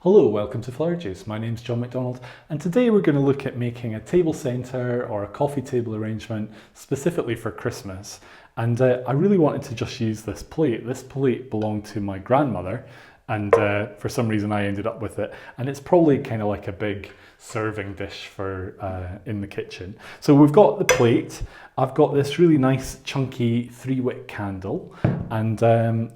Hello, welcome to Flower Juice. My name's John McDonald, and today we're going to look at making a table centre or a coffee table arrangement specifically for Christmas. And I really wanted to just use this plate. This plate belonged to my grandmother, and for some reason I ended up with it. And it's probably kind of like a big serving dish for in the kitchen. So we've got the plate. I've got this really nice chunky 3-wick candle, and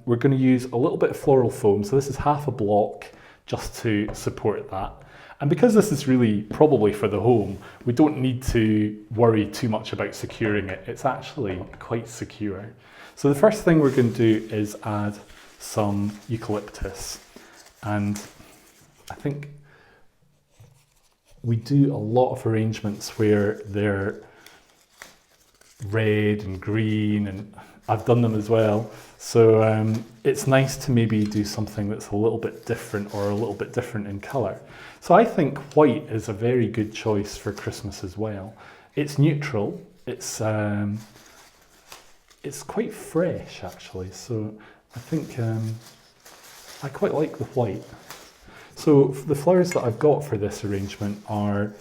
we're going to use a little bit of floral foam. So this is half a block, just to support that. And because this is really probably for the home, we don't need to worry too much about securing it. It's actually quite secure. So the first thing we're going to do is add some eucalyptus. And I think we do a lot of arrangements where they're red and green, and I've done them as well. So it's nice to maybe do something that's a little bit different or a little bit different in colour. So I think white is a very good choice for Christmas as well. It's neutral, it's quite fresh actually, so I think I quite like the white. So the flowers that I've got for this arrangement are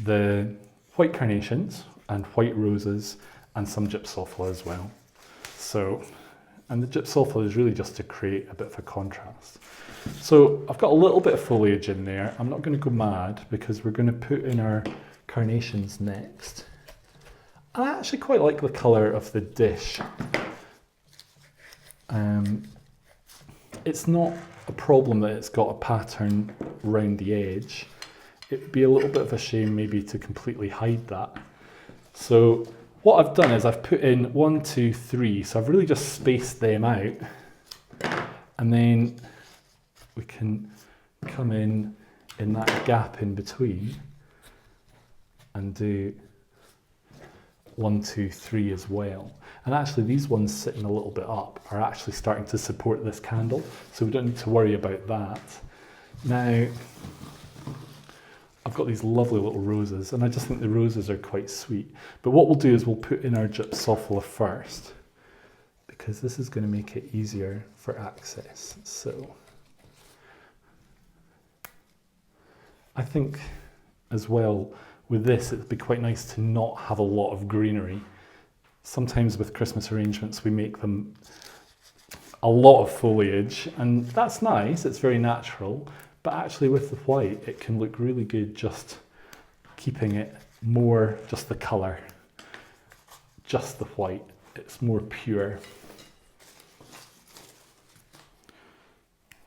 the white carnations and white roses and some gypsophilia as well. So, and the gypsophilia is really just to create a bit of a contrast. So I've got a little bit of foliage in there. I'm not going to go mad because we're going to put in our carnations next. I actually quite like the colour of the dish. It's not a problem that it's got a pattern around the edge. It'd be a little bit of a shame maybe to completely hide that. So what I've done is I've put in 1, 2, 3, so I've really just spaced them out, and then we can come in that gap in between and do 1, 2, 3 as well. And actually these ones sitting a little bit up are actually starting to support this candle, so we don't need to worry about that. Now, I've got these lovely little roses, and I just think the roses are quite sweet. But what we'll do is we'll put in our gypsophilia first, because this is going to make it easier for access. So I think as well with this, it'd be quite nice to not have a lot of greenery. Sometimes with Christmas arrangements, we make them a lot of foliage, and that's nice, it's very natural. But actually with the white, it can look really good just keeping it more just the colour, just the white. It's more pure.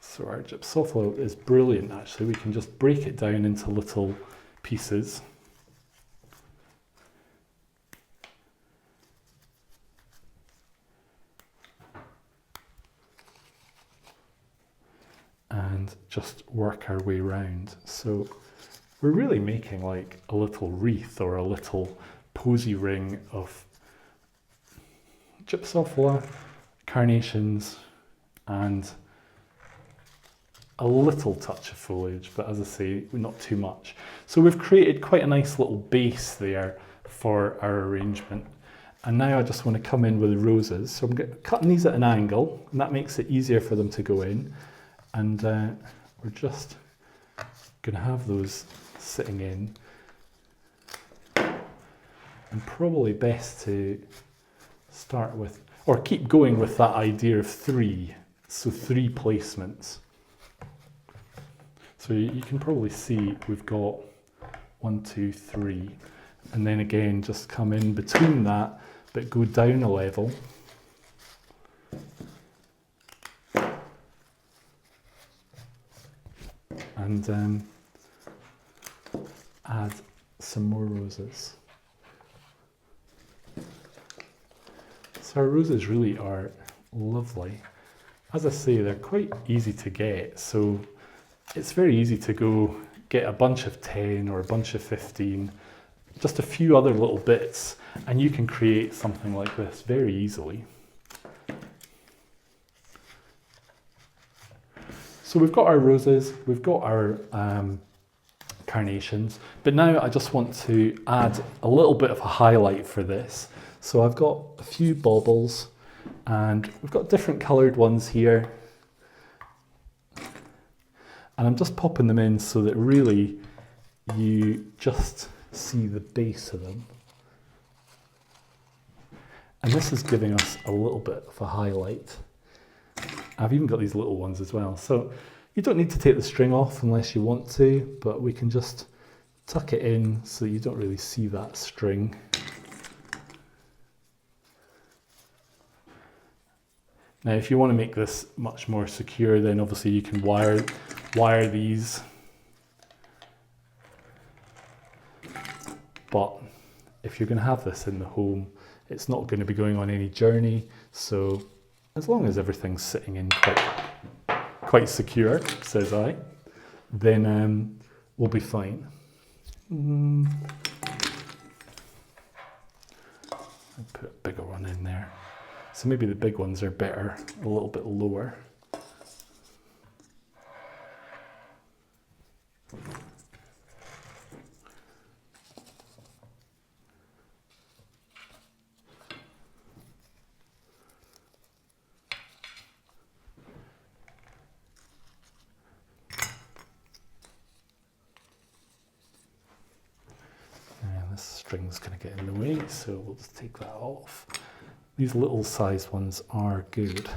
So our gypsophilia is brilliant actually. We can just break it down into little pieces. And just work our way around. So we're really making like a little wreath or a little posy ring of gypsophilia, carnations, and a little touch of foliage, but as I say, not too much. So we've created quite a nice little base there for our arrangement. And now I just want to come in with the roses. So I'm cutting these at an angle, and that makes it easier for them to go in. And we're just going to have those sitting in. And probably best to start with, or keep going with that idea of 3. So 3 placements. So you can probably see we've got 1, 2, 3. And then again, just come in between that, but go down a level. And add some more roses. So our roses really are lovely. As I say, they're quite easy to get, so it's very easy to go get a bunch of 10 or a bunch of 15, just a few other little bits, and you can create something like this very easily. So we've got our roses, we've got our carnations, but now I just want to add a little bit of a highlight for this. So I've got a few baubles, and we've got different coloured ones here. And I'm just popping them in so that really you just see the base of them. And this is giving us a little bit of a highlight. I've even got these little ones as well. So you don't need to take the string off unless you want to, but we can just tuck it in so you don't really see that string. Now, if you want to make this much more secure, then obviously you can wire these. But if you're going to have this in the home, it's not going to be going on any journey. So as long as everything's sitting in quite secure, says I, then we'll be fine. I'll put a bigger one in there. So maybe the big ones are better, a little bit lower. This string's going to get in the way, so we'll just take that off. These little size ones are good.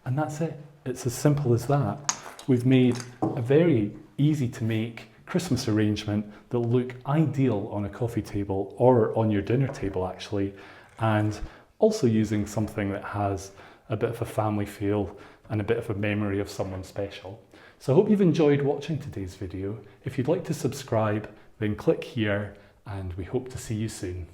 And that's it. It's as simple as that. We've made a very easy to make Christmas arrangement that will look ideal on a coffee table or on your dinner table actually, and also using something that has a bit of a family feel and a bit of a memory of someone special. So I hope you've enjoyed watching today's video. If you'd like to subscribe, then click here, and we hope to see you soon.